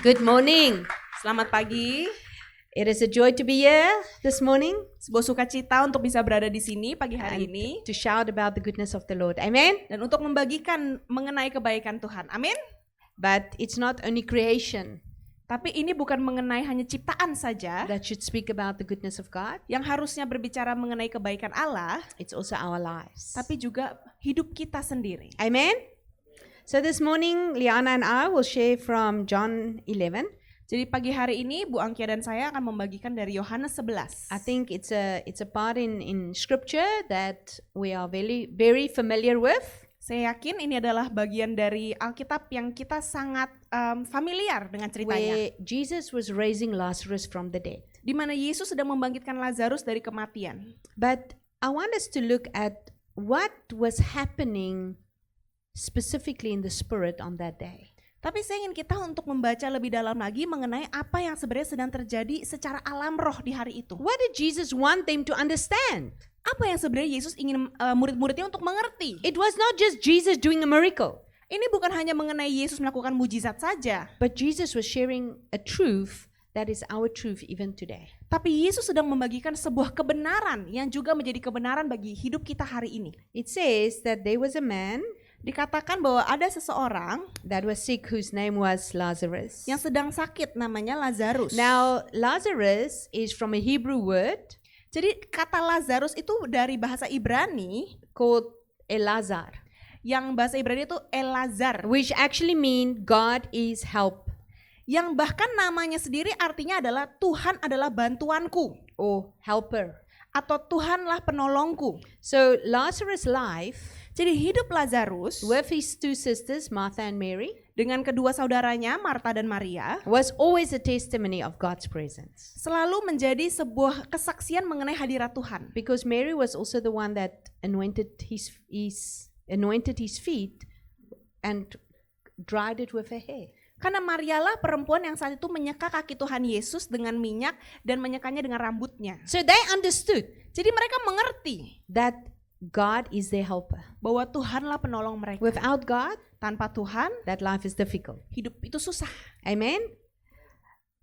Good morning. Selamat pagi. It is a joy to be here this morning Sebuah sukacita untuk bisa berada di sini pagi hari ini to shout about the goodness of the Lord. Amen. dan untuk membagikan mengenai kebaikan Tuhan. Amin. But it's not only creation Tapi ini bukan mengenai hanya ciptaan saja that should speak about the goodness of God. yang harusnya berbicara mengenai kebaikan Allah, It's also our lives. tapi juga hidup kita sendiri. Amen. So this morning, Liana and I will share from John 11. Jadi pagi hari ini Bu Angkia dan saya akan membagikan dari Yohanes 11. I think it's a part in Scripture that we are very familiar with. Saya yakin ini adalah bagian dari Alkitab yang kita sangat familiar dengan ceritanya. Where Jesus was raising Lazarus from the dead. Di mana Yesus sedang membangkitkan Lazarus dari kematian. But I want us to look at what was happening specifically in the spirit on that day. Tapi saya ingin kita untuk membaca lebih dalam lagi mengenai apa yang sebenarnya sedang terjadi secara alam roh di hari itu. What did Jesus want them to understand? Apa yang sebenarnya Yesus ingin murid-muridnya untuk mengerti? It was not just Jesus doing a miracle, Ini bukan hanya mengenai Yesus melakukan mujizat saja, but Jesus was sharing a truth that is our truth even today. tapi Yesus sedang membagikan sebuah kebenaran yang juga menjadi kebenaran bagi hidup kita hari ini. It says that there was a man Dikatakan bahwa ada seseorang that was sick whose name was Lazarus. yang sedang sakit namanya Lazarus. Now, Lazarus is from a Hebrew word Jadi kata Lazarus itu dari bahasa Ibrani, called Elazar, yang bahasa Ibrani itu Elazar, which actually mean God is help yang bahkan namanya sendiri artinya adalah Tuhan adalah bantuanku or helper. atau Tuhanlah penolongku. So Lazarus' life Jadi hidup Lazarus with his two sisters, Martha and Mary, dengan kedua saudaranya Marta dan Maria was always a testimony of God's presence. selalu menjadi sebuah kesaksian mengenai hadirat Tuhan. Because Mary was also the one that anointed his feet and dried it with her hair. Karena Marialah perempuan yang saat itu menyeka kaki Tuhan Yesus dengan minyak dan menyekanya dengan rambutnya. So they understood Jadi mereka mengerti that God is their helper. bahwa Tuhanlah penolong mereka. Without God, Tanpa Tuhan, that life is difficult. hidup itu susah. Amen.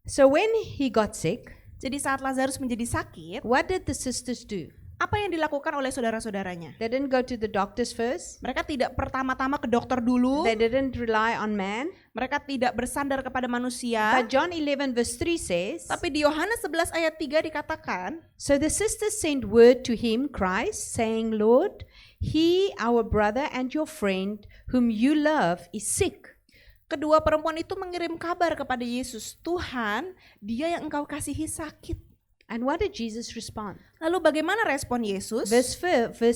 So when he got sick, Jadi saat Lazarus menjadi sakit, what did the sisters do? apa yang dilakukan oleh saudara-saudaranya? They didn't go to the doctors first. Mereka tidak pertama-tama ke dokter dulu. They didn't rely on man. Mereka tidak bersandar kepada manusia. But John 11 verse 3 says, Tapi di Yohanes 11 ayat 3 dikatakan, so the sisters sent word to him, Christ, saying, Lord, he, our brother and your friend, whom you love, is sick. kedua perempuan itu mengirim kabar kepada Yesus, Tuhan, dia yang engkau kasihi sakit. And what did Jesus respond? Lalu bagaimana respon Yesus? Verse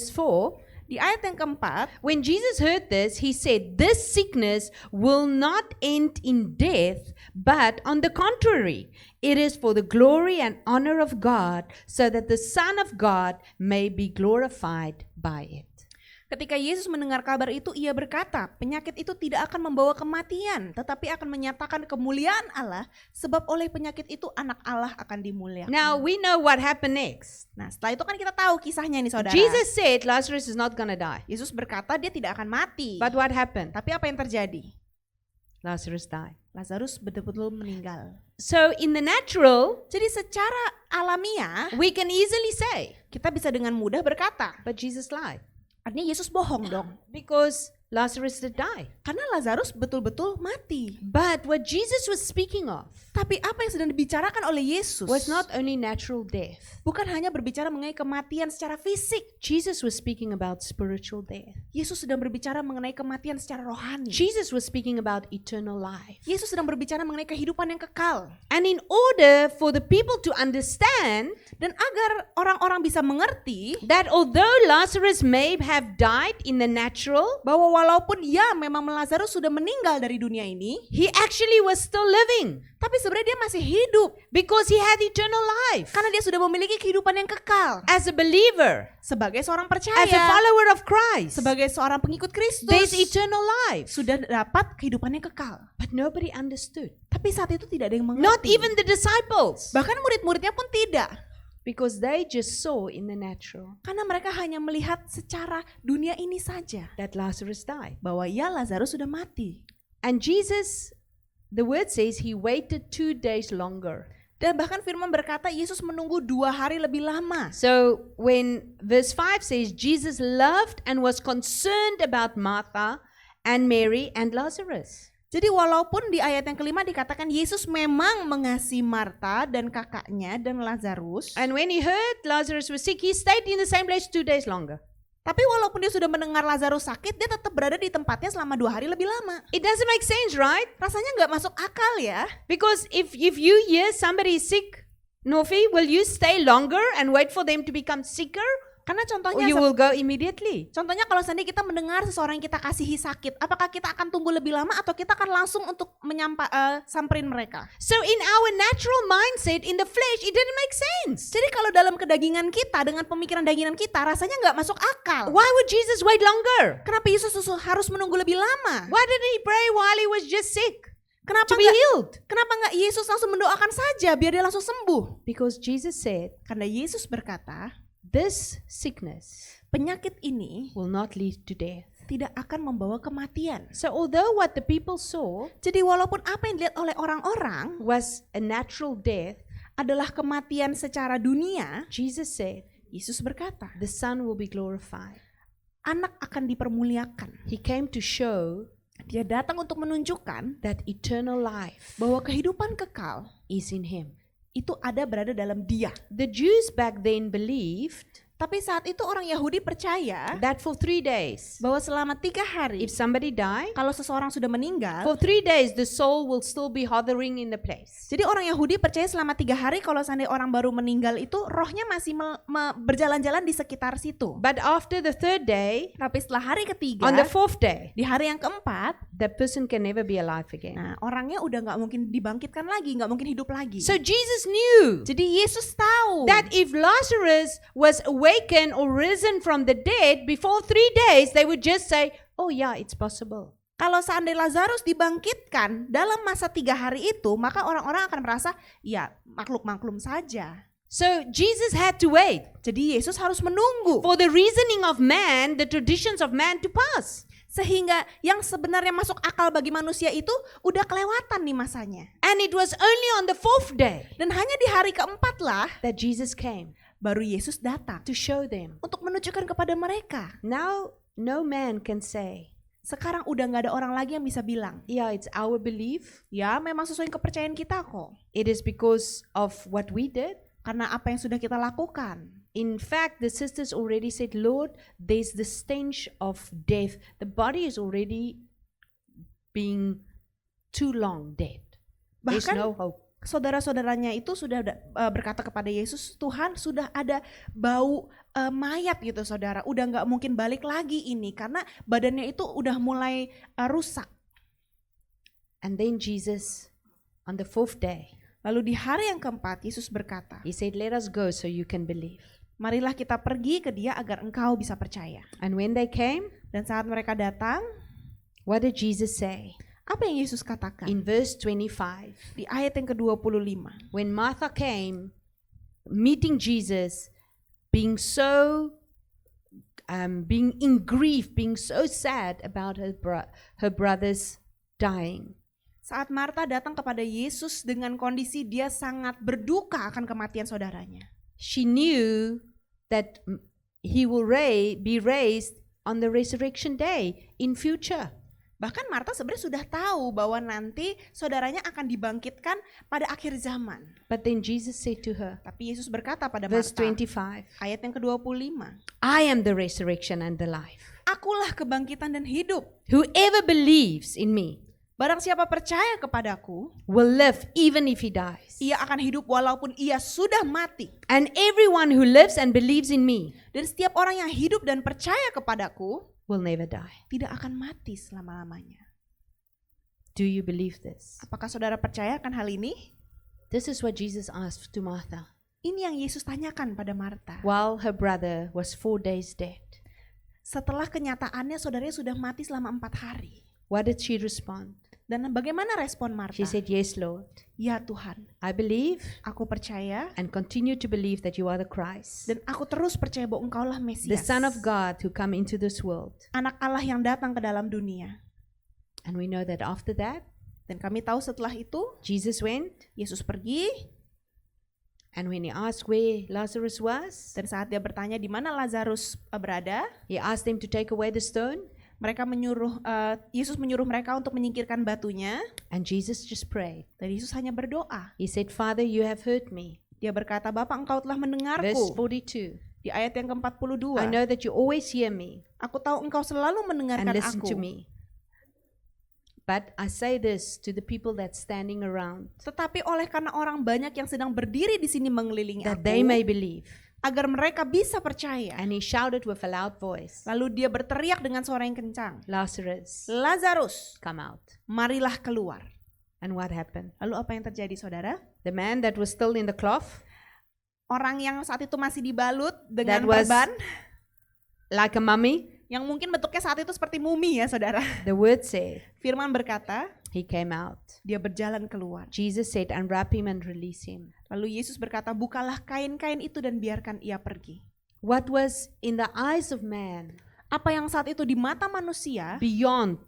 4, Di ayat yang keempat, when Jesus heard this, he said, this sickness will not end in death, but on the contrary, it is for the glory and honor of God, so that the Son of God may be glorified by it. ketika Yesus mendengar kabar itu, ia berkata, penyakit itu tidak akan membawa kematian, tetapi akan menyatakan kemuliaan Allah, sebab oleh penyakit itu anak Allah akan dimuliakan. Now we know what happened next. Nah, setelah itu kan kita tahu kisahnya ini, saudara. Jesus said Lazarus is not going to die. Yesus berkata dia tidak akan mati. But what happened? Tapi apa yang terjadi? Lazarus died. Lazarus betul-betul meninggal. So in the natural, Jadi secara alamiah, we can easily say, kita bisa dengan mudah berkata, but Jesus lied. artinya Yesus bohong dong. Because Lazarus did die. Karena Lazarus betul-betul mati. But what Jesus was speaking of Tapi apa yang sedang dibicarakan oleh Yesus was not only natural death. bukan hanya berbicara mengenai kematian secara fisik. Jesus was speaking about spiritual death. Yesus sedang berbicara mengenai kematian secara rohani. Jesus was speaking about eternal life. Yesus sedang berbicara mengenai kehidupan yang kekal. And in order for the people to understand Dan agar orang-orang bisa mengerti that although Lazarus may have died in the natural, bahwa walaupun ya memang Lazarus sudah meninggal dari dunia ini, he actually was still living tapi sebenarnya dia masih hidup. because he had eternal life. Karena dia sudah memiliki kehidupan yang kekal. As a believer, Sebagai seorang as a percaya, follower of Christ, sebagai seorang pengikut there's Kristus, eternal life. sudah dapat kehidupan yang kekal. But nobody understood. Tapi saat itu tidak ada yang Not mengerti. even the disciples. Bahkan murid-muridnya pun tidak. Because they just saw in the natural Karena mereka hanya melihat secara dunia ini saja. that Lazarus died. Bahwa ya Lazarus sudah mati. And Jesus The word says he waited 2 days longer. Dan bahkan firman berkata Yesus menunggu 2 hari lebih lama. So when verse 5 says Jesus loved and was concerned about Martha and Mary and Lazarus. Jadi walaupun di ayat yang kelima dikatakan Yesus memang mengasihi Marta dan kakaknya dan Lazarus. And when he heard Lazarus was sick, he stayed in the same place 2 days longer. Tapi walaupun dia sudah mendengar Lazarus sakit, dia tetap berada di tempatnya selama 2 hari lebih lama. It doesn't make sense, right? Rasanya nggak masuk akal ya. Because if you hear somebody is sick, Nofi, will you stay longer and wait for them to become sicker? Karena Or contohnya you will go immediately? Contohnya kalau seandainya kita mendengar seseorang yang kita kasihi sakit, apakah kita akan tunggu lebih lama atau kita akan langsung untuk samperin mereka? So in our natural mindset, in the flesh, it didn't make sense. Jadi kalau dalam kedagingan kita, dengan pemikiran dagingan kita, rasanya nggak masuk akal. Why would Jesus wait longer? Kenapa Yesus harus menunggu lebih lama? Why didn't he pray while he was just sick Kenapa to be nggak healed? Kenapa nggak Yesus langsung mendoakan saja biar dia langsung sembuh? Because Jesus said, Karena Yesus berkata, this sickness penyakit ini will not lead to death. tidak akan membawa kematian. So although what the people saw Jadi walaupun apa yang dilihat oleh orang-orang was a natural death, adalah kematian secara dunia, Jesus said, Yesus berkata, the Son will be glorified. anak akan dipermuliakan. He came to show Dia datang untuk menunjukkan that eternal life bahwa kehidupan kekal is in him. itu ada berada dalam dia. The Jews back then believed Tapi saat itu orang Yahudi percaya that for 3 days, bahwa selama 3 hari, if somebody died, kalau seseorang sudah meninggal, for 3 days the soul will still be hovering in the place. jadi orang Yahudi percaya selama 3 hari kalau seandainya orang baru meninggal itu rohnya masih berjalan-jalan di sekitar situ. But after the 3rd day, Tapi setelah hari ketiga, on the 4th day, di hari yang keempat, that person can never be alive again. nah orangnya udah nggak mungkin dibangkitkan lagi, nggak mungkin hidup lagi. So Jesus knew Jadi Yesus tahu that if Lazarus was awakened or risen from the dead before 3 days, they would just say, oh yeah, it's possible. kalau seandainya Lazarus dibangkitkan dalam masa 3 hari itu, maka orang-orang akan merasa ya maklum-maklum saja. So Jesus had to wait Jadi Yesus harus menunggu for the reasoning of man, the traditions of man to pass. sehingga yang sebenarnya masuk akal bagi manusia itu udah kelewatan nih masanya. And it was only on the 4th day Dan hanya di hari keempat lah that Jesus came baru Yesus datang to show them. untuk menunjukkan kepada mereka. Now, no man can say, Sekarang udah nggak ada orang lagi yang bisa bilang, yeah, it's our belief. ya memang sesuai kepercayaan kita kok. It is because of what we did. Karena apa yang sudah kita lakukan. In fact, the sisters already said, Lord, there's the stench of death. The body is already being too long dead. There's Bahkan no hope. saudara-saudaranya itu sudah berkata kepada Yesus, Tuhan sudah ada bau mayat gitu saudara. Udah nggak mungkin balik lagi ini karena badannya itu udah mulai rusak. And then Jesus, on the 4th day, Lalu di hari yang keempat Yesus berkata, he said, let us go so you can believe. marilah kita pergi ke dia agar engkau bisa percaya. And when they came, Dan saat mereka datang, what did Jesus say? apa yang Yesus katakan? In verse 25, Di ayat yang ke-25. when Martha came, meeting Jesus, being so, being in grief, being so sad about her brother's dying. Saat Marta datang kepada Yesus dengan kondisi dia sangat berduka akan kematian saudaranya. She knew that he will be raised on the resurrection day in future. Bahkan Marta sebenarnya sudah tahu bahwa nanti saudaranya akan dibangkitkan pada akhir zaman. But then Jesus said to her, Tapi Yesus berkata pada verse Marta, 25, ayat yang ke-25, I am the resurrection and the life. Akulah kebangkitan dan hidup. Whoever believes in me Barang siapa percaya kepadaku, will live even if he dies. ia akan hidup walaupun ia sudah mati. And everyone who lives and believes in me Dan setiap orang yang hidup dan percaya kepadaku will never die. tidak akan mati selama-lamanya. Do you believe this? Apakah saudara percaya akan hal ini? This is what Jesus asked to Martha Ini yang Yesus tanyakan pada Marta. while her brother was 4 days dead. Setelah kenyataannya saudaranya sudah mati selama 4 hari. What did she respond? Dan bagaimana respon Marta? She said, yes, Lord. Ya Tuhan, I believe aku percaya and continue to believe that you are the Christ, dan aku terus percaya bahwa Engkaulah the Mesias, Son of God who come into this world. Anak Allah yang datang ke dalam dunia. And we know that after that, Dan kami tahu setelah itu Jesus went, Yesus pergi, and when he asked where Lazarus was, dan saat dia bertanya di mana Lazarus berada, he asked them to take away the stone, Yesus menyuruh mereka untuk menyingkirkan batunya, and Jesus just prayed. dan Yesus hanya berdoa. He said, Father, you have heard me. Dia berkata, Bapa, engkau telah Verse mendengarku. 42. Di ayat yang ke-42, I know that you always hear me aku tahu engkau selalu and mendengarkan listen aku. to me. But I say this to the people that's standing around, Tetapi oleh karena orang banyak yang sedang berdiri di sini mengelilingi that they may aku, believe. agar mereka bisa percaya. And he shouted with a loud voice, Lalu dia berteriak dengan suara yang kencang, Lazarus, Lazarus, come out. marilah keluar. And what happened? Lalu apa yang terjadi, saudara? The man that was still in the cloth, Orang yang saat itu masih dibalut dengan That was- perban, like a mummy, yang mungkin bentuknya saat itu seperti mumi ya, saudara. the word said, Firman berkata, he came out. dia berjalan keluar. Jesus said, unwrap him and release him. Lalu Yesus berkata, bukalah kain-kain itu dan biarkan ia pergi. What was in the eyes of man Apa yang saat itu di mata manusia, beyond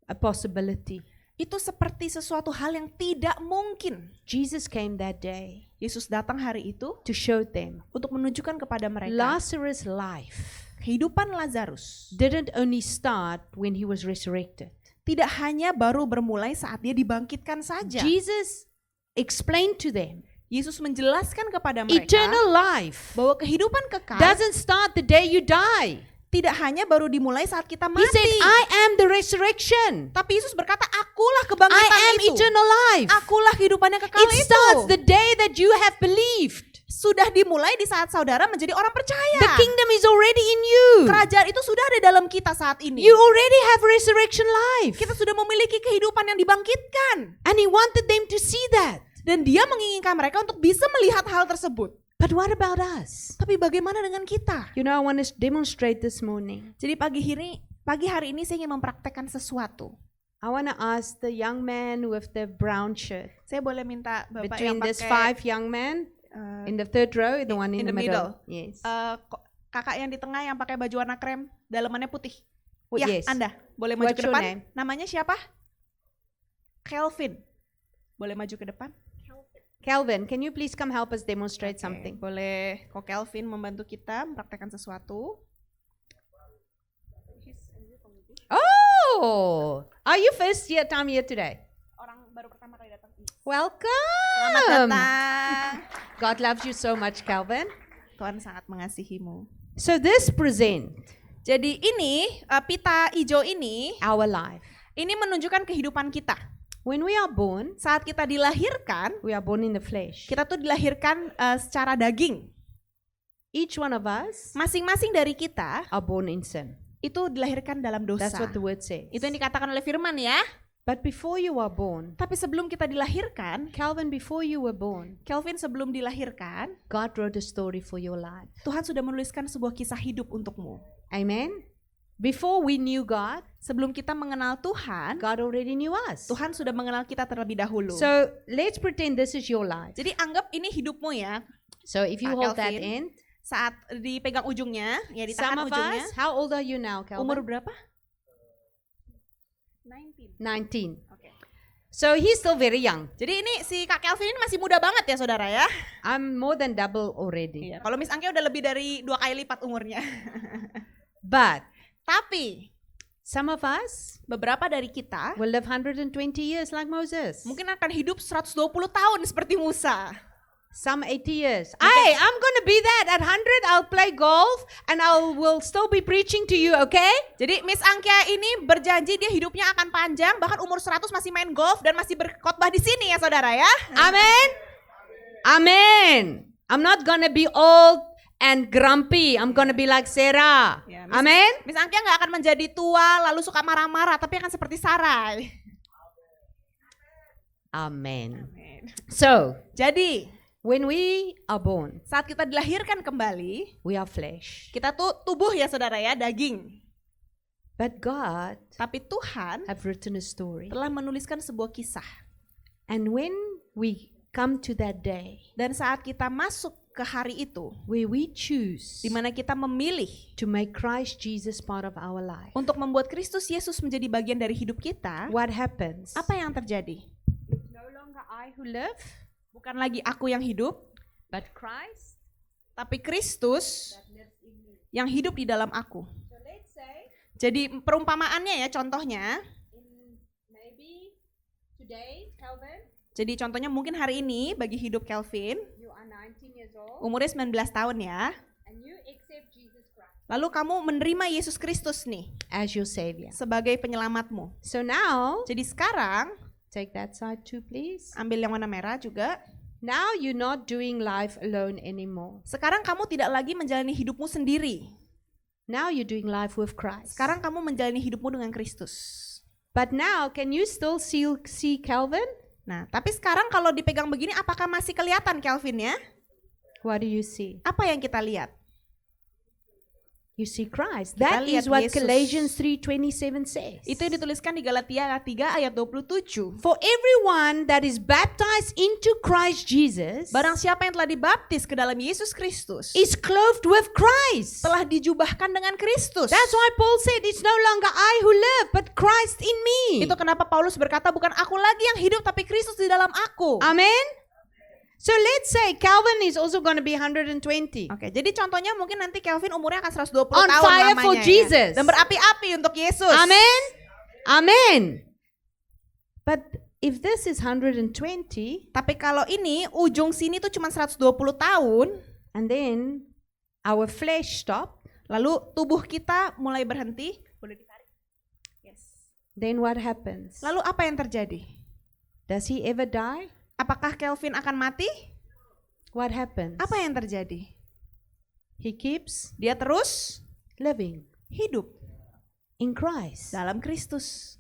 a possibility, itu seperti sesuatu hal yang tidak mungkin. Jesus came that day Yesus datang hari itu to show them untuk menunjukkan kepada mereka Lazarus' life kehidupan Lazarus didn't only start when he was resurrected. tidak hanya baru bermulai saat dia dibangkitkan saja. Jesus explained to them Yesus menjelaskan kepada mereka eternal life bahwa kehidupan kekal doesn't start the day you die. tidak hanya baru dimulai saat kita He said, mati. I am the resurrection. Tapi Yesus berkata, akulah I kebangkitan am itu. eternal life. Akulah kehidupan yang kekal It itu. starts the day that you have believed. Sudah dimulai di saat saudara menjadi orang percaya. The kingdom is already in you. Kerajaan itu sudah ada dalam kita saat ini. You already have resurrection life. Kita sudah memiliki kehidupan yang dibangkitkan. And he wanted them to see that. Dan dia menginginkan mereka untuk bisa melihat hal tersebut. But what about us? Tapi bagaimana dengan kita? You know, I want to demonstrate this morning. Jadi pagi hari ini saya ingin mempraktekkan sesuatu. I want to ask the young man with the brown shirt. Saya boleh minta Bapak Between yang these pakai 5 young men eh, in the third row, the one in, in the the middle. Yes. kakak yang di tengah yang pakai baju warna krem, dalamannya putih. Well, Ya, yes. Anda boleh maju What's ke your depan. name? Namanya siapa? Kelvin. Boleh maju ke depan? Calvin, can you please come help us demonstrate Oke, something? boleh kok Kelvin membantu kita mempraktekkan sesuatu. Oh, are you first time here today? Orang baru pertama kali datang. Welcome. Selamat datang. God loves you so much, Calvin. Tuhan sangat mengasihimu. So this present Jadi ini pita hijau ini our life. menunjukkan kehidupan kita. When we are born, Saat kita dilahirkan, we are born in the flesh. kita tuh dilahirkan secara daging. Each one of us Masing-masing dari kita are born in sin. itu dilahirkan dalam dosa. That's what the word says. Itu yang dikatakan oleh firman ya. But before you are born, Tapi sebelum kita dilahirkan, Calvin, before you were born, Kelvin sebelum dilahirkan, God wrote a story for your life. Tuhan sudah menuliskan sebuah kisah hidup untukmu. Amen. Before we knew God, Sebelum kita mengenal Tuhan, God already knew us. Tuhan sudah mengenal kita terlebih dahulu. So let's pretend this is your life. Jadi anggap ini hidupmu ya. So if you Pak hold that Calvin, end, Saat dipegang ujungnya, ya some ditahan of ujungnya. us, how old are you now, Umur Calvin? berapa? 19. 19. Oke. So he's still very young. Jadi ini si Kak Kelvin ini masih muda banget ya saudara ya. I'm more than double already. Kalau Miss Angke udah lebih dari 2 kali lipat umurnya. But Tapi some of us beberapa dari kita will live 120 years like Moses. mungkin akan hidup 120 tahun seperti Musa. Some 80 years. I'm going to be that. At 100, I'll play golf and will still be preaching to you, okay? Jadi Miss Angkia ini berjanji dia hidupnya akan panjang, bahkan umur 100 masih main golf dan masih berkhotbah di sini ya saudara ya. Amen. Amen. I'm not going to be old and grumpy. I'm going to be like Sarah. Ya, Amen. Miss Angkia nggak akan menjadi tua lalu suka marah-marah, tapi akan seperti Sarai. Amen. So, Jadi when we are born, saat kita dilahirkan kembali, we are flesh. kita tuh tubuh ya saudara ya, daging. But God Tapi Tuhan have written a story. telah menuliskan sebuah kisah. And when we come to that day, Dan saat kita masuk ke hari itu where we choose di mana kita memilih to make Christ Jesus part of our life, untuk membuat Kristus Yesus menjadi bagian dari hidup kita, what happens? apa yang terjadi? It's no longer I who live, Bukan lagi aku yang hidup, but Christ tapi Kristus that lives in me. yang hidup di dalam aku. So let's say Jadi perumpamaannya ya, contohnya. in maybe today, Calvin, Jadi contohnya mungkin hari ini bagi hidup Kelvin, you are 19 years old umurnya 19 tahun ya. and you accept Jesus Christ Lalu kamu menerima Yesus Kristus nih as your savior. sebagai penyelamatmu. So now, Jadi sekarang, take that side too, please. ambil yang warna merah juga. Now you're not doing life alone anymore. Sekarang kamu tidak lagi menjalani hidupmu sendiri. Now you're doing life with Christ. Sekarang kamu menjalani hidupmu dengan Kristus. But now, can you still see Calvin? Nah, tapi sekarang kalau dipegang begini, apakah masih kelihatan Kelvin ya? What do you see? Apa yang kita lihat? You see Christ. Kita That lihat is what Yesus. Galatians 3:27 says. Itu yang dituliskan di Galatia 3 ayat 27. For everyone that is baptized into Christ Jesus Barang siapa yang telah dibaptis ke dalam Yesus Kristus is clothed with Christ. telah dijubahkan dengan Kristus. That's why Paul said, it's no longer I who live, but Christ in me. Itu kenapa Paulus berkata bukan aku lagi yang hidup tapi Kristus di dalam aku. Amen. So let's say Calvin is also going to be 120. Oke, jadi contohnya mungkin nanti Kelvin umurnya akan 120 On tahun fire lamanya for ya. Jesus. Dan berapi-api untuk Yesus. Amen. Amen. But if this is 120, Tapi kalau ini ujung sini tuh cuma 120 tahun, and then our flesh stop, lalu tubuh kita mulai berhenti, boleh ditarik? Yes. then what happens? Lalu apa yang terjadi? Does he ever die? Apakah Kelvin akan mati? What happens? Apa yang terjadi? He keeps Dia terus living hidup in Christ. dalam Kristus.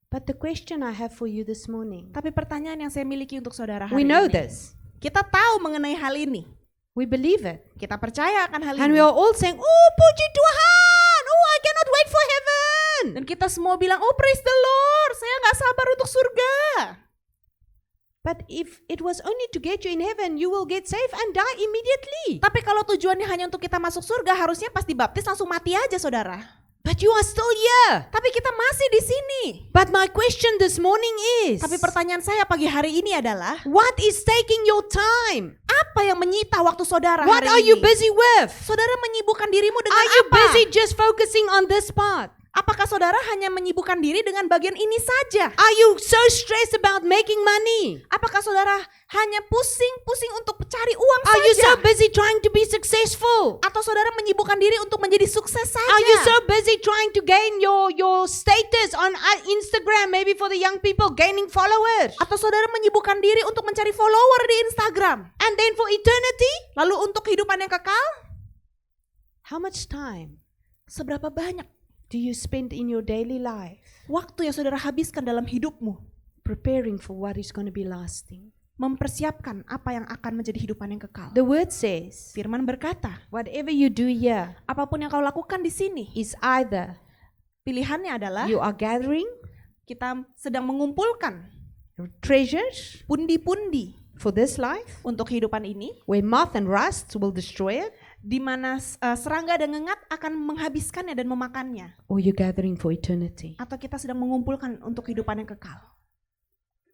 But the question I have for you this morning, Tapi pertanyaan yang saya miliki untuk saudara we hari know ini, this, kita tahu mengenai hal ini. we believe it, Kita percaya akan hal and ini. we are all saying, oh puji Tuhan, oh I cannot wait for heaven. Dan kita semua bilang, oh praise the Lord, saya gak sabar untuk surga. But if it was only to get you in heaven, you will get saved and die immediately. Tapi kalau tujuannya hanya untuk kita masuk surga, harusnya pas dibaptis langsung mati aja saudara. But you are still here. Tapi kita masih di sini. But my question this morning is, Tapi pertanyaan saya pagi hari ini adalah, what is taking your time? apa yang menyita waktu saudara What hari are ini? you busy with? Saudara menyibukkan dirimu dengan Are you apa? busy just focusing on this part? Apakah saudara hanya menyibukkan diri dengan bagian ini saja? Are you so stressed about making money? Apakah saudara hanya pusing-pusing untuk cari uang Are you saja? so busy trying to be successful? Atau saudara menyibukkan diri untuk menjadi sukses saja? Are you so busy trying to gain your status on Instagram, maybe for the young people, gaining followers? Atau saudara menyibukkan diri untuk mencari follower di Instagram? And then for eternity, Lalu untuk kehidupan yang kekal, how much time seberapa banyak do you spend in your daily life waktu yang saudara habiskan dalam hidupmu preparing for what is going to be lasting? mempersiapkan apa yang akan menjadi hidupan yang kekal? The word says, Firman berkata, whatever you do here apapun yang kau lakukan di sini, is either pilihannya adalah you are gathering kita sedang mengumpulkan treasures pundi-pundi for this life, untuk kehidupan ini, where moth and rust will destroy it, di mana serangga dan ngengat akan menghabiskannya dan memakannya, or you're gathering for eternity. atau kita sedang mengumpulkan untuk kehidupan yang kekal.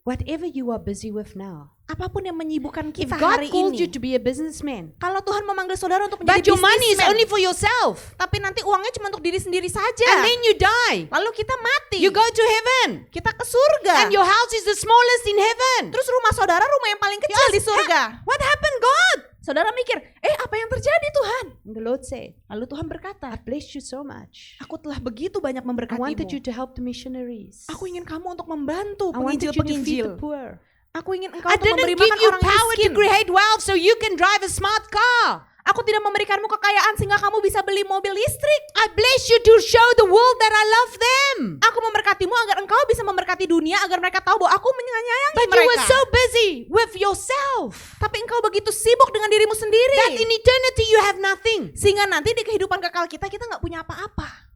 Whatever you are busy with now, Apapun yang menyibukkan if kita God hari called you ini, to be a businessman, kalau Tuhan memanggil saudara untuk but menjadi your money is businessman, only for yourself, tapi nanti uangnya cuma untuk diri sendiri saja, and then you die, lalu kita mati, you go to heaven, kita ke surga, and your house is the smallest in heaven. terus rumah saudara rumah yang paling kecil di surga. What happened, God? Saudara mikir, apa yang terjadi Tuhan? And the Lord said, Lalu Tuhan berkata, I blessed you so much. aku telah begitu banyak I wanted you memberkatimu. to help the missionaries. Aku ingin kamu untuk membantu I wanted you to feed penginjil-penginjil. the poor. Aku ingin engkau I untuk didn't memberi give makan you orang power to miskin. create wealth so you can drive a smart car. Aku tidak memberikanmu kekayaan sehingga kamu bisa beli mobil listrik. I bless you to show the world that I love them. Aku memberkatimu agar engkau bisa memberkati dunia, agar mereka tahu bahwa aku menyayangi But you mereka. were so busy with yourself Tapi engkau begitu sibuk dengan dirimu sendiri, that in eternity you have nothing. sehingga nanti di kehidupan kekal kita nggak punya apa-apa.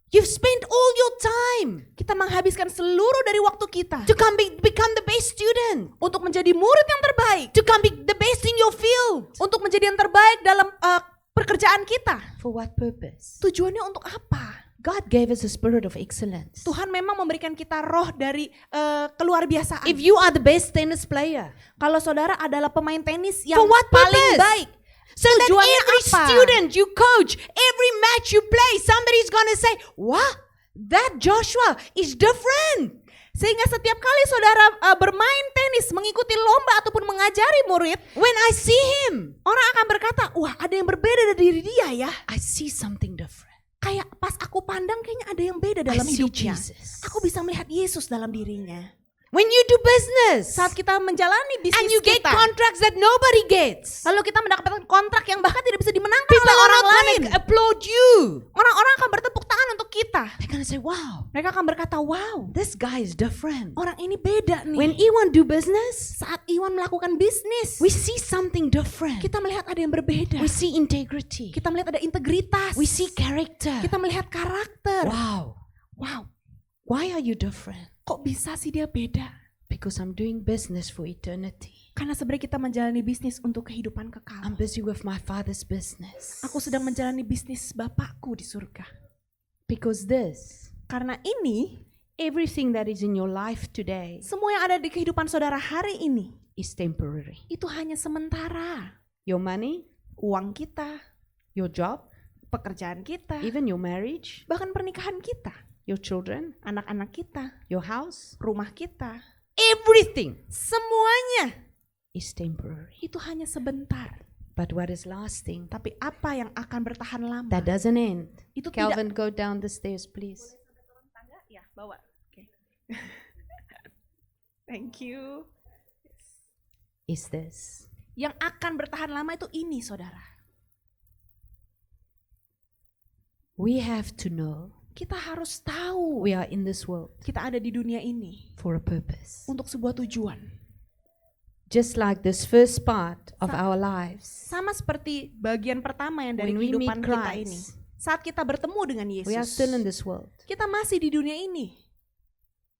You've spent all your time Kita menghabiskan seluruh dari waktu kita to become the best student, untuk menjadi murid yang terbaik, to be the best in your field. untuk menjadi yang terbaik dalam pekerjaan kita. For what purpose? Tujuannya untuk apa? God gave us a spirit of excellence. Tuhan memang memberikan kita roh dari keluarbiasaan. If you are the best tennis player, Kalau saudara adalah pemain tenis yang for what paling purpose? baik, So that tujuannya every apa? student you coach, every match you play, somebody's gonna say, "Wow, that Joshua is different." Sehingga setiap kali saudara bermain tenis, mengikuti lomba ataupun mengajari murid, When I see him, orang akan berkata, wah ada yang berbeda dari diri dia ya. I see something different. Kayak pas aku pandang kayaknya ada yang beda I dalam see hidupnya. Jesus. Aku bisa melihat Yesus dalam dirinya. When you do business Saat kita menjalani and bisnis you get kita, contracts that nobody gets, lalu kita mendapatkan kontrak yang bahkan tidak bisa dimenangkan people oleh are orang not lain. gonna applaud you. Orang-orang akan bertepuk tangan untuk kita. They're gonna say, "Wow, Mereka akan berkata, wow, this guy is different." orang ini beda nih. When Iwan do business, Saat Iwan melakukan bisnis, we see something different. kita melihat ada yang berbeda. We see integrity. Kita melihat ada integritas. We see character. Kita melihat karakter. Wow. Wow, Why are you different? kok bisa sih dia beda? Because I'm doing business for eternity. Karena sebenarnya kita menjalani bisnis untuk kehidupan I'm kekal. busy with my Father's business. Aku sedang menjalani bisnis Bapakku di surga. Because this, Karena ini, everything that is in your life today semua yang ada di kehidupan saudara hari ini, is temporary. itu hanya sementara. Your money, Uang kita, your job, pekerjaan kita, even your marriage, bahkan pernikahan kita, your children, anak-anak kita, your house, rumah kita, everything semuanya is temporary. itu hanya sebentar. But what is lasting, Tapi apa yang akan bertahan lama? that doesn't end. Itu tidak. Calvin, go down the stairs, please. Ya, bawa. Oke. Thank you. Is this. Yang akan bertahan lama itu ini, saudara. We have to know Kita harus tahu we are in this world kita ada di dunia ini for a purpose. untuk sebuah tujuan. Just like this first part of our lives, Sama seperti bagian pertama yang dari when we meet kehidupan kita ini. Christ, Saat kita bertemu dengan we are Yesus, still in this world, kita masih di dunia ini,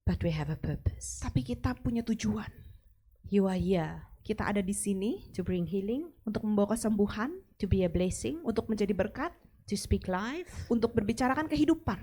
but we have a purpose. tapi kita punya tujuan. You are here Kita ada di sini to bring healing, untuk membawa kesembuhan, to be a blessing, untuk menjadi berkat, to speak life, untuk berbicarakan kehidupan.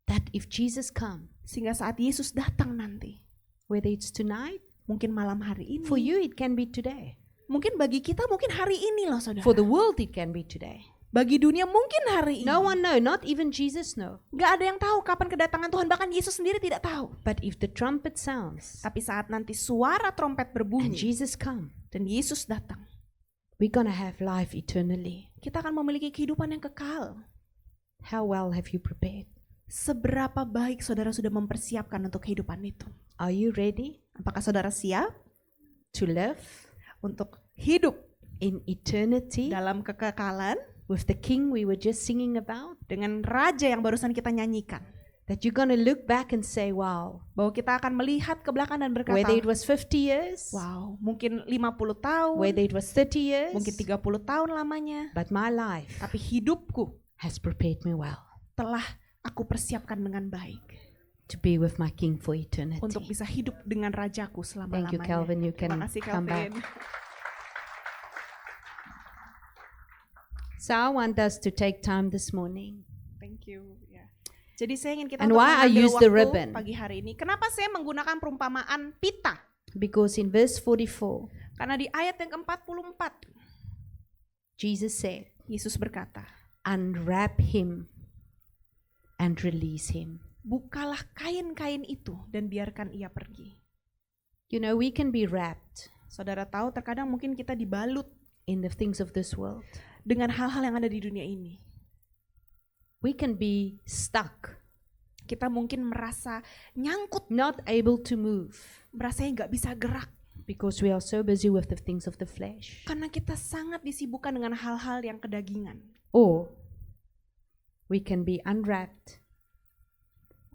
that if Jesus come, Sehingga saat Yesus datang nanti, whether it's tonight, mungkin malam hari ini, for you it can be today, mungkin bagi kita mungkin hari ini loh saudara. for the world it can be today. Bagi dunia mungkin hari ini. No one know, not even Jesus know. Gak ada yang tahu kapan kedatangan Tuhan, bahkan Yesus sendiri tidak tahu. But if the trumpet sounds Tapi saat nanti suara trompet and berbunyi Jesus come, dan Yesus datang, we're gonna have life eternally. kita akan memiliki kehidupan yang kekal. How well have you prepared? Seberapa baik saudara sudah mempersiapkan untuk kehidupan itu? Are you ready Apakah saudara siap to live untuk hidup in eternity dalam kekekalan with the King we were just singing about? dengan Raja yang barusan kita nyanyikan? That you're gonna look back and say, wow, Bahwa kita akan melihat ke belakang dan berkata, whether it was 50 years, wow, mungkin 50 tahun, whether it was 30 years, mungkin 30 tahun lamanya, but my life tapi hidupku has prepared me well telah aku persiapkan dengan baik to be with my King for eternity. untuk bisa hidup dengan Rajaku Thank you, selama-lamanya. Calvin. You can Terima kasih, come back. Calvin. So I want us to take time this morning. Thank you. Ya. Jadi saya ingin kita And untuk why I mengambil use the waktu ribbon? pagi hari ini. Kenapa saya menggunakan perumpamaan pita? Because in verse 44, Karena di ayat yang ke-44, Jesus said, Yesus berkata, unwrap him and release him. bukalah kain-kain itu dan biarkan ia pergi. You know, we can be wrapped Saudara tahu terkadang mungkin kita dibalut in the things of this world. dengan hal-hal yang ada di dunia ini. We can be stuck, Kita mungkin merasa nyangkut, not able to move, merasa nggak bisa gerak. because we are so busy with the things of the flesh. Karena kita sangat disibukkan dengan hal-hal yang kedagingan. Or we can be unwrapped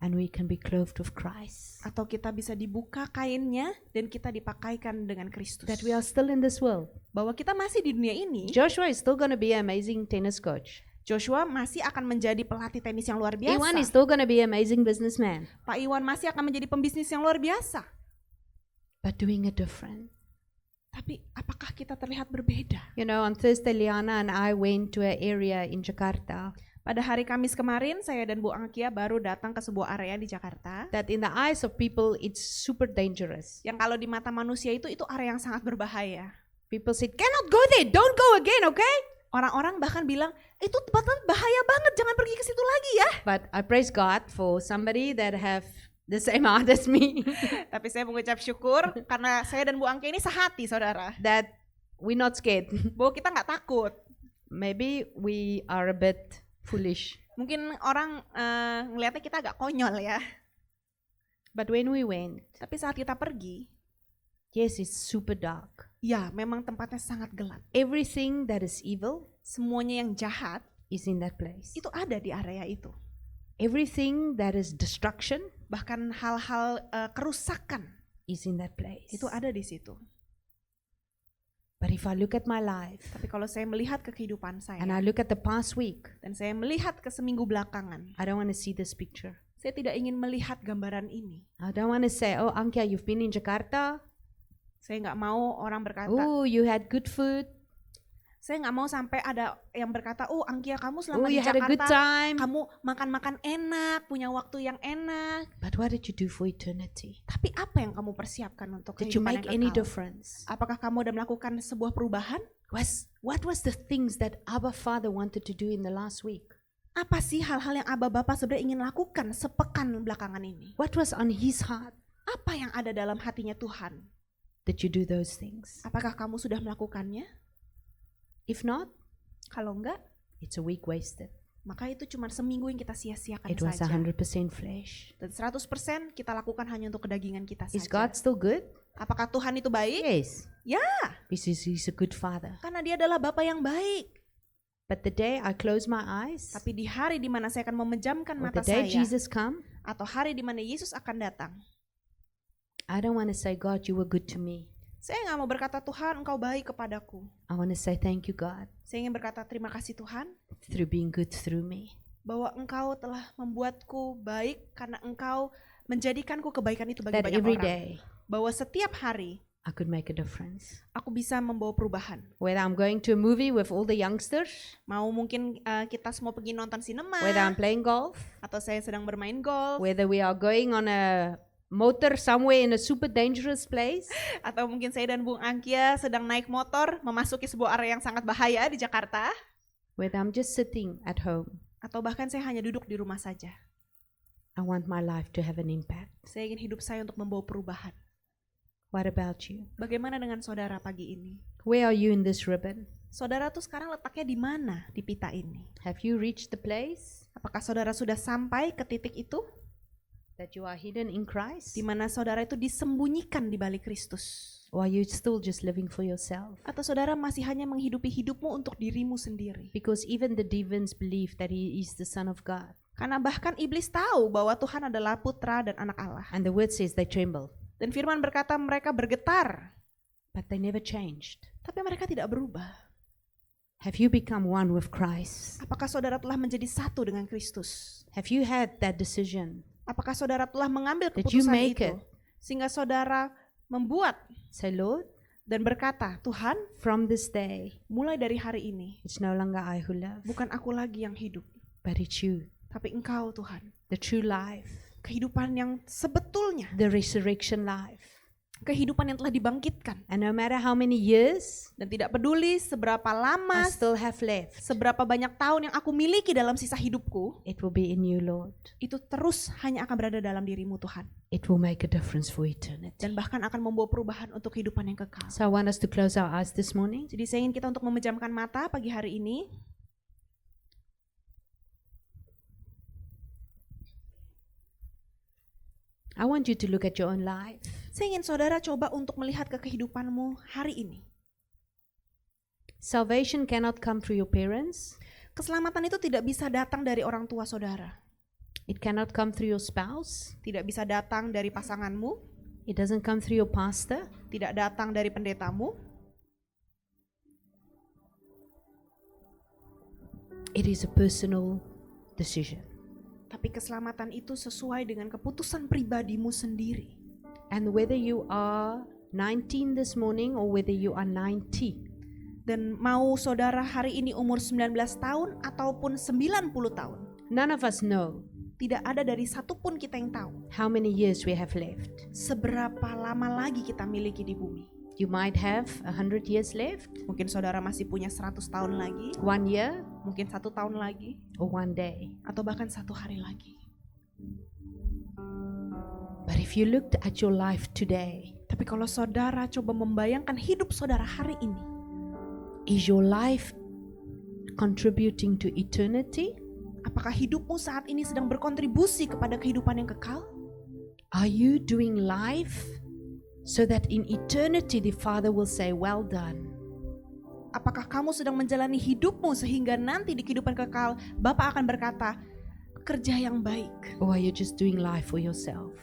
and we can be clothed with Christ. Atau kita bisa dibuka kainnya dan kita dipakaikan dengan Kristus. That we are still in this world. Bahwa kita masih di dunia ini. Joshua is still going to be an amazing tennis coach. Joshua masih akan menjadi pelatih tenis yang luar Iwan is biasa. still going to be an amazing businessman, Pak Iwan masih akan menjadi pembisnis yang luar biasa. but doing it different. Tapi apakah kita terlihat berbeda? You know, on Thursday, Liana and I went to an area in Jakarta Pada hari Kamis kemarin, saya dan Bu Angkia baru datang ke sebuah area di Jakarta. that in the eyes of people, it's super dangerous. Yang kalau di mata manusia itu area yang sangat berbahaya. People said, cannot go there, don't go again, okay? Orang-orang bahkan bilang, itu tempatnya bahaya banget, jangan pergi ke situ lagi ya. But I praise God for somebody that have the same heart as me, Tapi saya mengucap syukur karena saya dan Bu Angkia ini sehati, saudara. that we're not scared. Bahwa kita nggak takut. Maybe we are a bit foolish. Mungkin orang ngelihatnya kita agak konyol ya. But when we went, Tapi saat kita pergi, yes, it's super dark. ya memang tempatnya sangat gelap. Everything that is evil Semuanya yang jahat is in that place. itu ada di area itu. Everything that is destruction Bahkan hal-hal kerusakan is in that place. itu ada di situ. But if I look at my life Tapi kalau saya melihat ke kehidupan saya and I look at the past week, dan saya melihat ke seminggu belakangan, I don't want to see this picture. saya tidak ingin melihat gambaran ini. I don't want to say, oh, Ankia, you've been in Jakarta. Saya nggak mau orang berkata, Oh, you had good food. saya nggak mau sampai ada yang berkata, oh Angkia kamu Oh, selama di you had a good Jakarta, time. kamu makan-makan enak, punya waktu yang enak. But what did you do for eternity? Tapi apa yang kamu persiapkan untuk Did you kehidupan make yang any kekal? difference? Apakah kamu udah melakukan sebuah perubahan? What was the things that Abba Father wanted to do in the last week? Apa sih hal-hal yang Abah Bapak sebenarnya ingin lakukan sepekan belakangan ini? What was on his heart? Apa yang ada dalam hatinya Tuhan? Did you do those things? Apakah kamu sudah melakukannya? If not, Kalau enggak, it's a week wasted. maka itu cuma seminggu yang kita sia-siakan It was saja. 100% flesh. Dan 100% kita lakukan hanya untuk kedagingan kita Is saja. God still good? Apakah Tuhan itu baik? Yes. Ya, He's a good father. karena dia adalah Bapa yang baik. But the day I close my eyes, Tapi di hari di mana saya akan memejamkan or mata the day saya, Jesus come, atau hari di mana Yesus akan datang, I don't want to say, God, you were good to me. saya nggak mau berkata, Tuhan engkau baik kepadaku. I want to say thank you, God, Saya ingin berkata terima kasih Tuhan, through being good through me. bahwa engkau telah membuatku baik karena engkau menjadikanku kebaikan itu bagi That banyak every orang. day Bahwa setiap hari I could make a difference. aku bisa membawa perubahan. Whether I'm going to a movie with all the youngsters, Mau mungkin kita semua pergi nonton sinema, whether I'm playing golf, atau saya sedang bermain golf, whether we are going on a motor somewhere in a super dangerous place, atau mungkin saya dan Bung Angkia sedang naik motor memasuki sebuah area yang sangat bahaya di Jakarta, whether I'm just sitting at home, atau bahkan saya hanya duduk di rumah saja. I want my life to have an impact. Saya ingin hidup saya untuk membawa perubahan. What about you? Bagaimana dengan saudara pagi ini? Where are you in this ribbon? Saudara tuh sekarang letaknya di mana di pita ini? Have you reached the place Apakah saudara sudah sampai ke titik itu? that you are hidden in Christ? Di mana saudara itu disembunyikan di balik Kristus? Or are you still just living for yourself? Atau saudara masih hanya menghidupi hidupmu untuk dirimu sendiri? Because even the demons believe that he is the Son of God. Karena bahkan iblis tahu bahwa Tuhan adalah putra dan anak Allah. And the word says they tremble. Dan firman berkata mereka bergetar, But they never changed. tapi mereka tidak berubah. Have you become one with Christ? Apakah saudara telah menjadi satu dengan Kristus? Have you had that decision? Apakah saudara telah mengambil Did you keputusan make itu? it? Sehingga saudara membuat Say, Lord, dan berkata, Tuhan, from this day, mulai dari hari ini, it's no longer I who live, bukan aku lagi yang hidup, but it's you, tapi Engkau Tuhan. the true life, Kehidupan yang sebetulnya, the resurrection life. kehidupan yang telah dibangkitkan. And no matter how many years Dan tidak peduli seberapa I lama, still have left, seberapa banyak tahun yang aku miliki dalam sisa hidupku, it will be in you, Lord. itu terus hanya akan berada dalam dirimu Tuhan. It will make a difference for eternity. Dan bahkan akan membawa perubahan untuk kehidupan yang kekal. So I want us to close our eyes this morning. Jadi saya ingin kita untuk memejamkan mata pagi hari ini. I want you to look at your own life. Saya ingin saudara coba untuk melihat ke kehidupanmu hari ini. Salvation cannot come through your parents. Keselamatan itu tidak bisa datang dari orang tua saudara. It cannot come through your spouse. Tidak bisa datang dari pasanganmu. It doesn't come through your pastor. Tidak datang dari pendetamu. It is a personal decision. Tapi keselamatan itu sesuai dengan keputusan pribadimu sendiri. And whether you are 19 this morning or whether you are 90, Dan mau saudara hari ini umur 19 tahun ataupun 90 tahun, none of us know tidak ada dari satupun kita yang tahu how many years we have left. seberapa lama lagi kita miliki di bumi. You might have 100 years left, Mungkin saudara masih punya 100 tahun lagi, 1 year, mungkin 1 tahun lagi, or 1 day. atau bahkan 1 hari lagi. But if you looked at your life today, Tapi kalau saudara coba membayangkan hidup saudara hari ini, is your life contributing to eternity? apakah hidupmu saat ini sedang berkontribusi kepada kehidupan yang kekal? Are you doing life so that in eternity the Father will say, well done? Apakah kamu sedang menjalani hidupmu sehingga nanti di kehidupan kekal Bapa akan berkata, kerja yang baik? Or are you just doing life for yourself?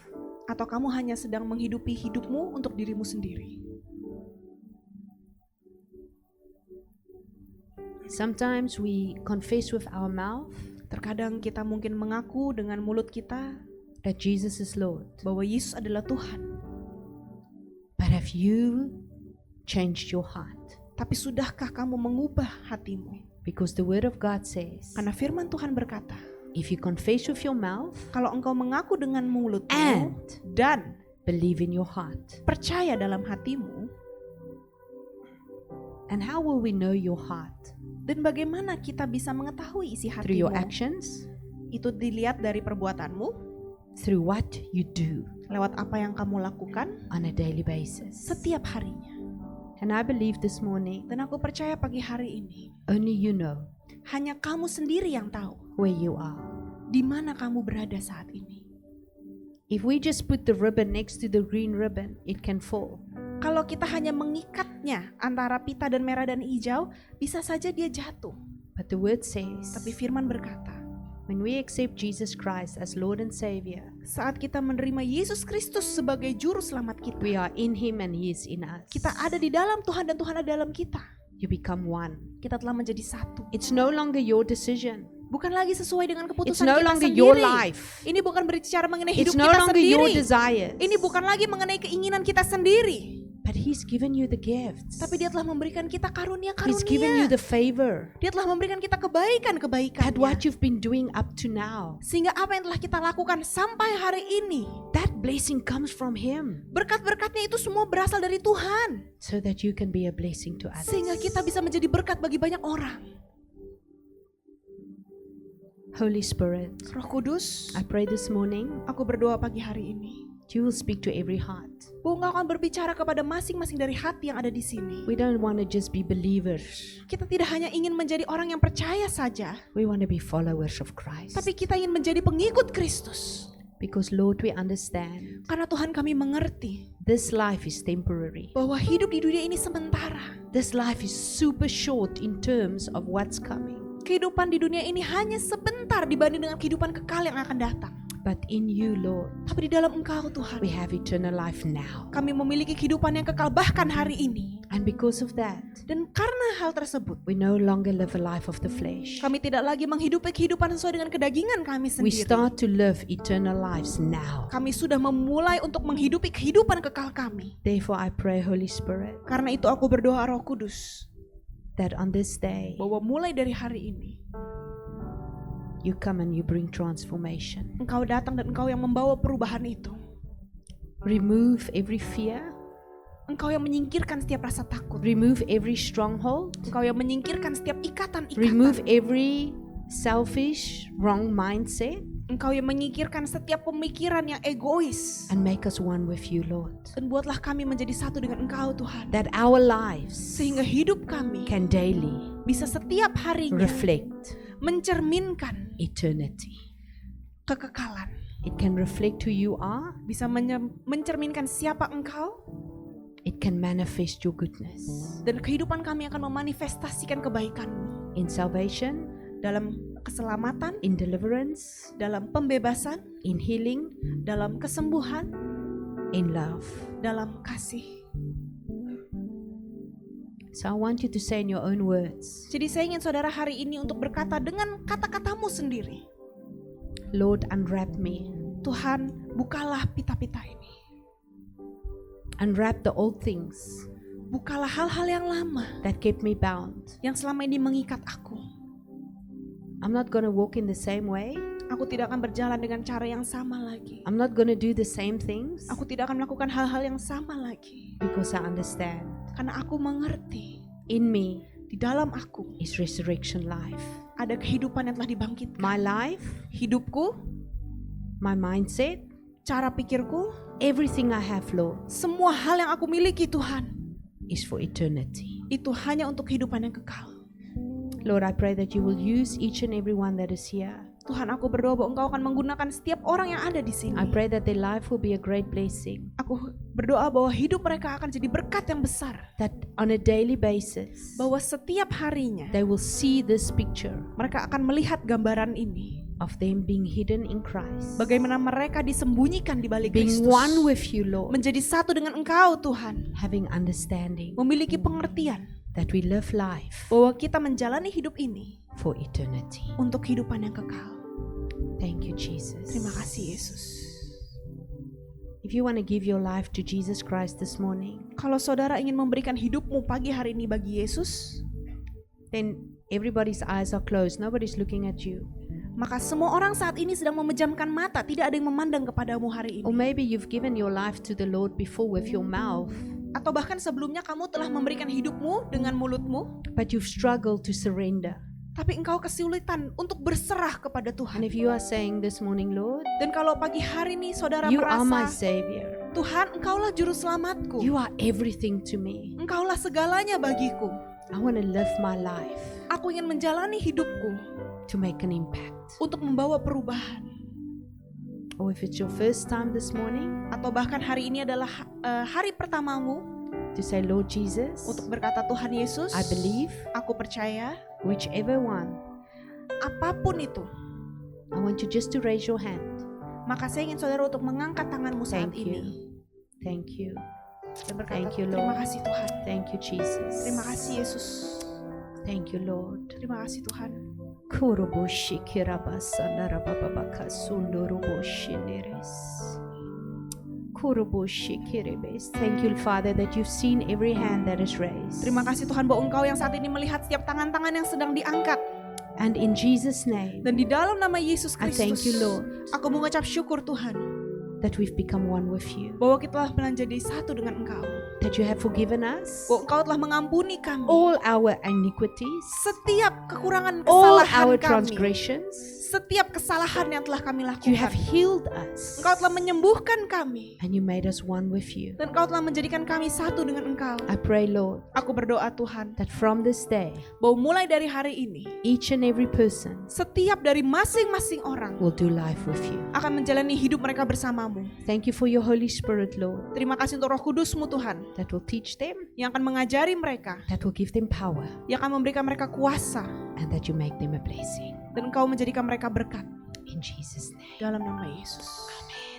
Atau kamu hanya sedang menghidupi hidupmu untuk dirimu sendiri? Sometimes we confess with our mouth Terkadang kita mungkin mengaku dengan mulut kita that Jesus is Lord. bahwa Yesus adalah Tuhan. But have you changed your heart? Tapi sudahkah kamu mengubah hatimu? Because the word of God says, Karena firman Tuhan berkata, if you confess with your mouth kalau engkau mengaku dengan mulutmu and dan believe in your heart. percaya dalam hatimu, And how will we know your heart? dan bagaimana kita bisa mengetahui isi Through your hatimu? actions, Itu dilihat dari perbuatanmu, through what you do lewat apa yang kamu lakukan on a daily basis. setiap harinya. And I believe this morning, Dan aku percaya pagi hari ini, only you know hanya kamu sendiri yang tahu where you are. di mana kamu berada saat ini. If we just put the ribbon next to the green ribbon, it can fall. Kalau kita hanya mengikatnya antara pita dan merah dan hijau, bisa saja dia jatuh. But the word says, Tapi firman berkata, when we accept Jesus Christ as Lord and Savior, saat kita menerima Yesus Kristus sebagai juru selamat kita, we are in Him and He is in us. kita ada di dalam Tuhan dan Tuhan ada dalam kita. You become one. Kita telah menjadi satu. It's no longer your decision. Bukan lagi sesuai dengan It's keputusan no kita longer sendiri. your life. Ini bukan berbicara mengenai It's hidup no kita longer your sendiri. desires. Ini bukan lagi mengenai keinginan kita sendiri. But He's given you the gifts. Tapi dia telah memberikan kita He's given you karunia-karunia. the favor Dia telah memberikan kita kebaikan-kebaikan. at what you've been doing up to now. Sehingga apa yang telah kita lakukan sampai hari ini, That blessing comes from Him berkat-berkatnya itu semua berasal dari Tuhan. so that you can be a blessing to others. Sehingga kita bisa menjadi berkat bagi banyak orang. Holy Spirit, Roh Kudus, I pray this morning aku berdoa pagi hari ini, you will speak to every heart. bahwa Engkau akan berbicara kepada masing-masing dari hati yang ada di sini. We don't want to just be believers. Kita tidak hanya ingin menjadi orang yang percaya saja, We want to be followers of Christ. tapi kita ingin menjadi pengikut Kristus. Because Lord, we understand Karena Tuhan kami mengerti this life is temporary. bahwa hidup di dunia ini sementara. This life is super short in terms of what's coming. Kehidupan di dunia ini hanya sebentar dibanding dengan kehidupan kekal yang akan datang. But in you, Lord, Tapi di dalam Engkau Tuhan, we have eternal life now. kami memiliki kehidupan yang kekal bahkan hari ini. And because of that, Dan karena hal tersebut, we no longer live a life of the flesh. kami tidak lagi menghidupi kehidupan sesuai dengan kedagingan kami We sendiri. start to live eternal lives now. Kami sudah memulai untuk menghidupi kehidupan kekal kami. Therefore, I pray, Holy Spirit, Karena itu aku berdoa Roh Kudus, that on this day, bahwa mulai dari hari ini, you come and you bring transformation. Engkau datang dan Engkau yang membawa perubahan itu. Remove every fear. Engkau yang menyingkirkan setiap rasa takut. Remove every stronghold. Engkau yang menyingkirkan setiap ikatan-ikatan. Remove every selfish, wrong mindset. Engkau yang menyingkirkan setiap pemikiran yang egois. And make us one with you, Lord. Dan buatlah kami menjadi satu dengan Engkau Tuhan. That our lives Sehingga hidup kami can daily bisa setiap harinya reflect mencerminkan eternity. kekekalan. It can reflect who you are. Bisa mencerminkan siapa Engkau. It can manifest your goodness. Dan kehidupan kami akan memanifestasikan kebaikan-Mu. In salvation, Dalam keselamatan, in deliverance, dalam pembebasan, in healing, dalam kesembuhan, in love. dalam kasih. So I want you to say in your own words, Jadi saya ingin saudara hari ini untuk berkata dengan kata-katamu sendiri. Lord, unwrap me. Tuhan, bukalah pita-pita ini. Unwrap the old things Bukalah hal-hal yang lama that kept me bound. yang selama ini mengikat aku. I'm not going to walk in the same way. Aku tidak akan berjalan dengan cara yang sama lagi. I'm not going to do the same things Aku tidak akan melakukan hal-hal yang sama lagi. because I understand Karena aku mengerti in me di dalam aku is resurrection life. ada kehidupan yang telah dibangkitkan. My life, Hidupku, my mindset, cara pikirku, everything I have, Lord, semua hal yang aku miliki Tuhan, is for eternity. itu hanya untuk kehidupan yang kekal. Lord, I pray that you will use each and every one that is here. Tuhan, aku berdoa bahwa Engkau akan menggunakan setiap orang yang ada di sini. I pray that their life will be a great blessing. Aku berdoa bahwa hidup mereka akan jadi berkat yang besar. That on a daily basis, Bahwa setiap harinya they will see this picture mereka akan melihat gambaran ini. of them being hidden in Christ. Bagaimana mereka disembunyikan di balik Being Kristus. one with you, Lord. Menjadi satu dengan Engkau Tuhan. Having understanding Memiliki pengertian that we live life bahwa kita menjalani hidup ini for eternity. untuk kehidupan yang kekal. Thank you, Jesus. Terima kasih Yesus. If you want to give your life to Jesus Christ this morning, Kalau saudara ingin memberikan hidupmu pagi hari ini bagi Yesus, then everybody's eyes are closed. Nobody's looking at you. maka semua orang saat ini sedang memejamkan mata, tidak ada yang memandang kepadamu hari Or ini. maybe you've given your life to the Lord before with your mouth, Atau bahkan sebelumnya kamu telah memberikan hidupmu dengan mulutmu, but you've struggled to surrender. tapi engkau kesulitan untuk berserah kepada And Tuhan. if you are saying this morning, Lord, Dan kalau pagi hari ini saudara you are my merasa, Savior. Tuhan, Engkaulah juru selamatku. You are everything to me. Engkaulah segalanya bagiku. I want to live my life Aku ingin menjalani hidupku to make an impact. untuk membawa perubahan. Or if it's your first time this morning Atau bahkan hari ini adalah hari pertamamu to say, Lord Jesus, untuk berkata, Tuhan Yesus, I believe, aku percaya, whichever one, apapun itu, I want you just to raise your hand. maka saya ingin saudara untuk mengangkat tanganmu saat Thank ini. you. Thank you. Dan berkata, Thank you, terima Lord. kasih Tuhan. Thank you, Jesus. Terima kasih Yesus. Thank you, Lord. Terima kasih Tuhan. Kurubushi kirabasana rabababaka sundurubushi neres. Kurubushi kiribes. Thank you, Father, that you've seen every hand that is raised. Terima kasih Tuhan bahwa Engkau yang saat ini melihat setiap tangan-tangan yang sedang diangkat. And in Jesus' name, Dan di dalam nama Yesus I thank Kristus, you, Lord, aku mengucap syukur Tuhan that we've become one with you. bahwa kita telah menjadi satu dengan Engkau. That you have forgiven us Bahwa Engkau telah mengampuni kami all our iniquities, setiap kekurangan all kesalahan our kami, transgressions. setiap kesalahan yang telah kami You have lakukan. healed us. Engkau telah menyembuhkan kami. And you made us one with you. Dan Engkau telah menjadikan kami satu dengan Engkau. I pray, Lord, Aku berdoa Tuhan, that from this day, bahwa mulai dari hari ini, each and every person setiap dari masing-masing orang will do life with you. akan menjalani hidup mereka bersamamu. Thank you for your Holy Spirit, Lord, Terima kasih untuk Roh Kudus-Mu Tuhan, that will teach them, yang akan mengajari mereka, that will give them power, yang akan memberikan mereka kuasa, and that you make them a blessing. dan Engkau menjadikan mereka berkat. In Jesus' name. Dalam nama Yesus. Amen.